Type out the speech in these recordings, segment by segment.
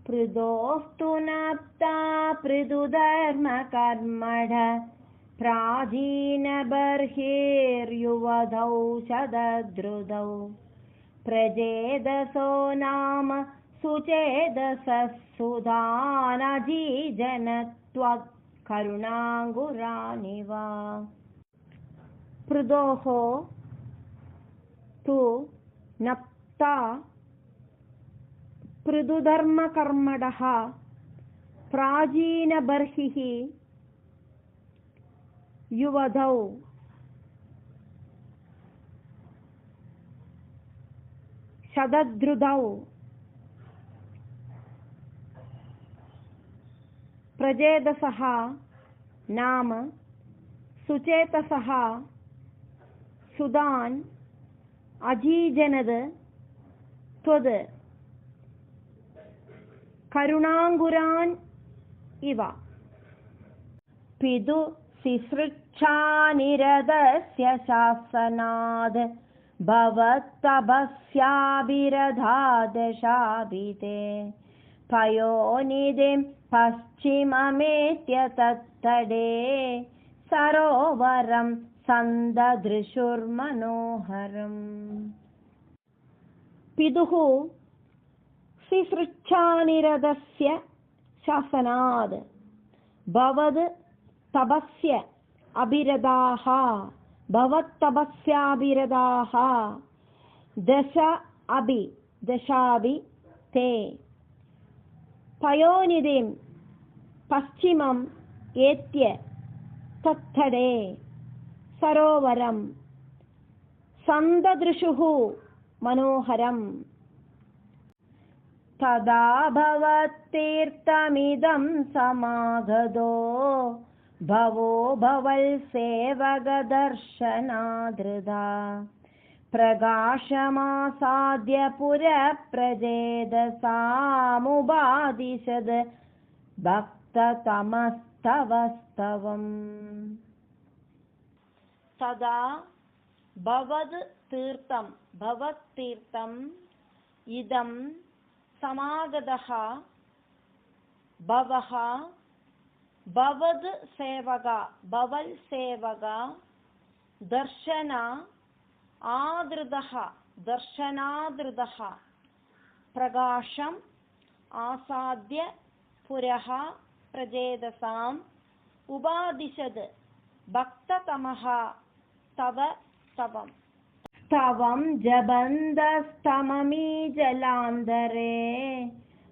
पृदोस्तु नप्ता पृदुधर्मकर्मढ प्राचीनबर्हिर्युवधौ शतद्रुधौ प्रजेदसो नाम सुचेदसस्सुधानजीजनत्वत्करुणाङ्गुराणि वा पृदोः तु नप्ता पृदुधर्मकर्मडः प्राचीनबर्हिः युवधौ शतद्रुधौ प्रजेदसः नाम सुचेतसः सुदान् अजीजनद त्वद् करुणाङ्गुरान् इव पितु सिसृच्छानिरदस्य शासनाद् भवत्तपस्याभिरधादशाभिते पयोनिधिं पश्चिममेत्य तत्तडे सरोवरं सन्ददृशुर्मनोहरम् पितुः सिसृच्छानिरदस्य शासनाद् भवद् तपस्य अभिरदाः भवत्तपस्याभिरदाः दशाभि ते पयोनिधिं पश्चिमम् एत्य तत्तडे सरोवरं सन्ददृशुः मनोहरम् तदा भवत्तीर्थमिदं समागतो भवो भवल्सेवकदर्शनादृदा प्रकाशमासाद्य पुरप्रजेदसामुपादिशद् भक्ततमस्तवस्तवम् तदा भवत्तीर्थम् इदं समागतः भवः भवद् सेवक दर्शनादृतः प्रकाशम् आसाद्य पुरः प्रजेदसाम् उपादिशद् भक्ततमः तव स्तवम् स्तवं जबन्दस्तममी जलान्दरे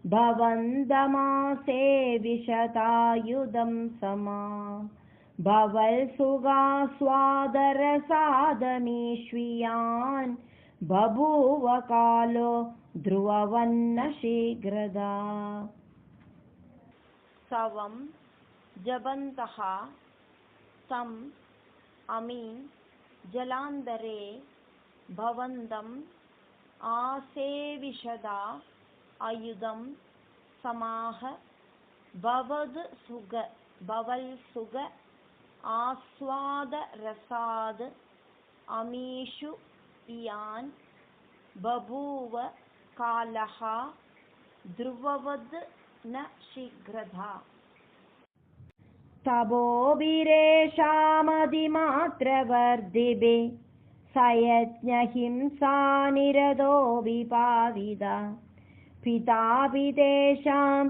भवन्दमासे विशतायुधं समा भवल्सुगास्वादरसादमीष्वियान् बभूव कालो ध्रुववन्न शीघ्रदा स्तवं जबन्तः तम् अमी जलान्दरे भवन्दम् आसेविशदा आयुधं समाह भवल्सुग आस्वादरसाद् अमीषु इयान् बभूव कालः ध्रुववद् न शीघ्रधा तपोभिरेषामधिमात्रवर्धिभिः सयज्ञहिंसानिरतो विपाविदा पितापि तेषां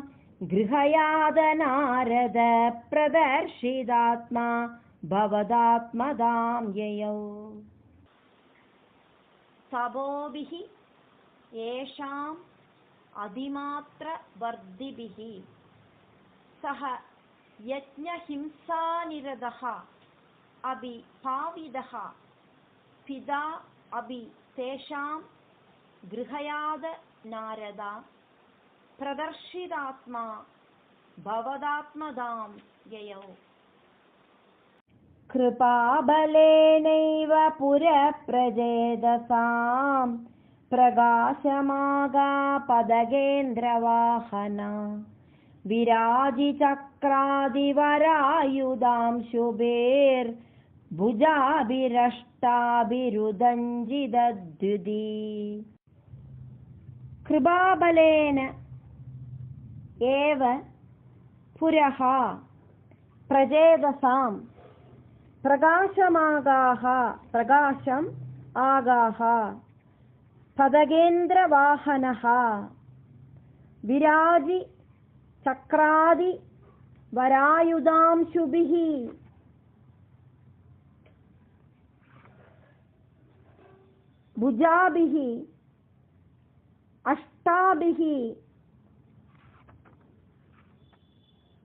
गृहयादनारद प्रदर्शितात्मा भवदात्मदां ययौ तपोभिः येषाम् अधिमात्रवर्धिभिः सह यज्ञहिंसानिरतः अपि पाविदः पिता अपि तेषां गृहयाद नारद प्रदर्शितात्मा भवदात्मदां ययौ कृपाबलेनैव पुरप्रजेदसां प्रकाशमागा पदगेन्द्रवाहना विराजिचक्रादिवरायुधां शुभेर्भुजाभिरष्टाभिरुदञ्जिदद्युति कृपाबलेन एव पुरः प्रचेदसां प्रकाशम् आगाः पदगेन्द्रवाहनः विराजि चक्रादि वरायुधांशुभिः भुजाभिः अष्टाभिः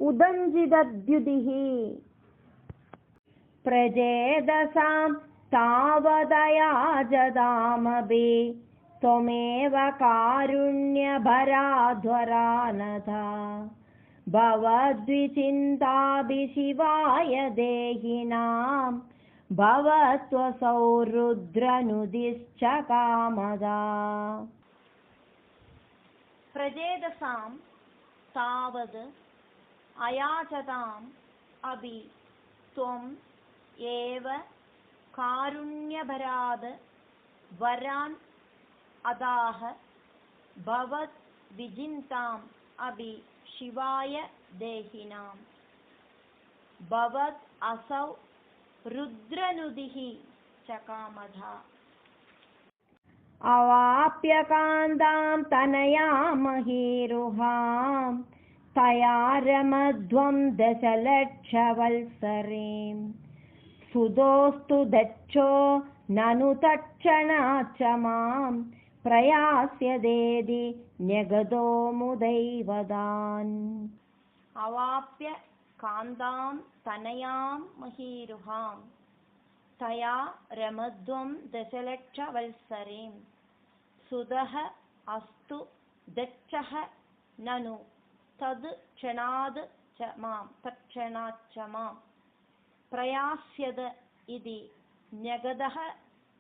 उदञ्जिदद्युतिः प्रचेदसां तावदयाजदामभि त्वमेव कारुण्यभराध्वरानधा भवद्विचिन्ताभिशिवाय देहिनां भवत्वसौ रुद्रनुदिश्च कामदा प्रचेदसां तावद् अयाचताम् अभि त्वम् एव कारुण्यभराद् वरान् अदाः भवत् विजिन्ताम् अभि शिवाय देहिनां भवत् असौ रुद्रनुदिः चकामधा अवाप्य कान्तां तनयामहीरुहां तया रमध्वं दशलक्षवल्सरीं सुदोस्तु दक्षो ननु तत्क्षणाच्च मां प्रयास्यदेदि न्यगदो मुदैवदान् अवाप्य कान्तां तनयां महीरुहां तया रमध्वं दशलक्षवल्सरीं सुदः अस्तु दक्षः ननु तत्क्षणाच्च मां प्रयास्यद इति न्यगदः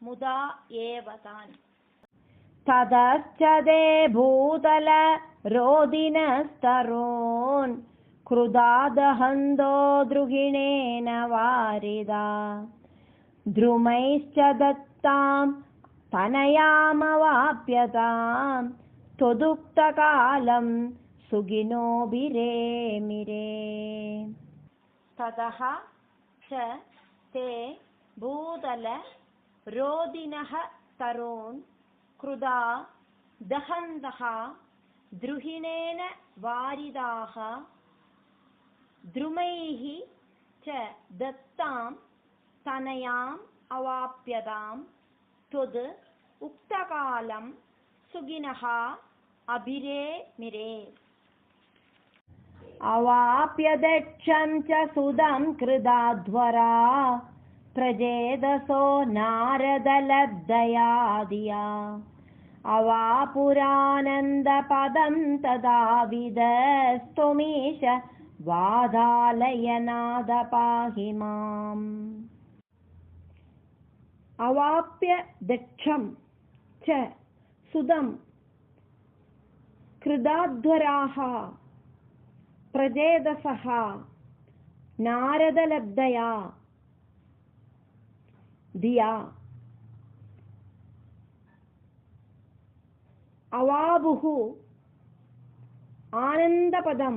मुदा एव तान् ततश्च ते भूतल रोदिनस्तरोन् क्रुधादहन्तो द्रुहिणेन वारिदा द्रुमैश्च दत्तां तनयामवाप्यतां त्वदुक्तकालं सुगिनोभिरेमिरे ततः च ते भूतल रोदिनः तरोन् क्रुधा दहन्तः द्रुहिणेन वारिदाः द्रुमैः च दत्तां तनयाम् अवाप्यतां त्वद् उक्तकालं सुगिनः अभिरेमिरे अवाप्य दक्षं च सुदं कृदाध्वरा प्रचेदसो नारदलब्धया धिया अवापुरानन्दपदं तदाविदस्त्वमीश वादालयनाद पाहि माम् अवाप्य दक्षं च सुदं कृदाध्वराः प्रचेदसः नारदलब्धया धिया अवाबुः आनन्दपदं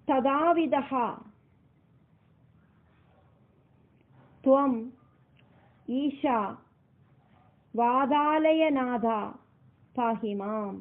तदाविदः त्वम् ईशा वादालयनादा पाहि माम्।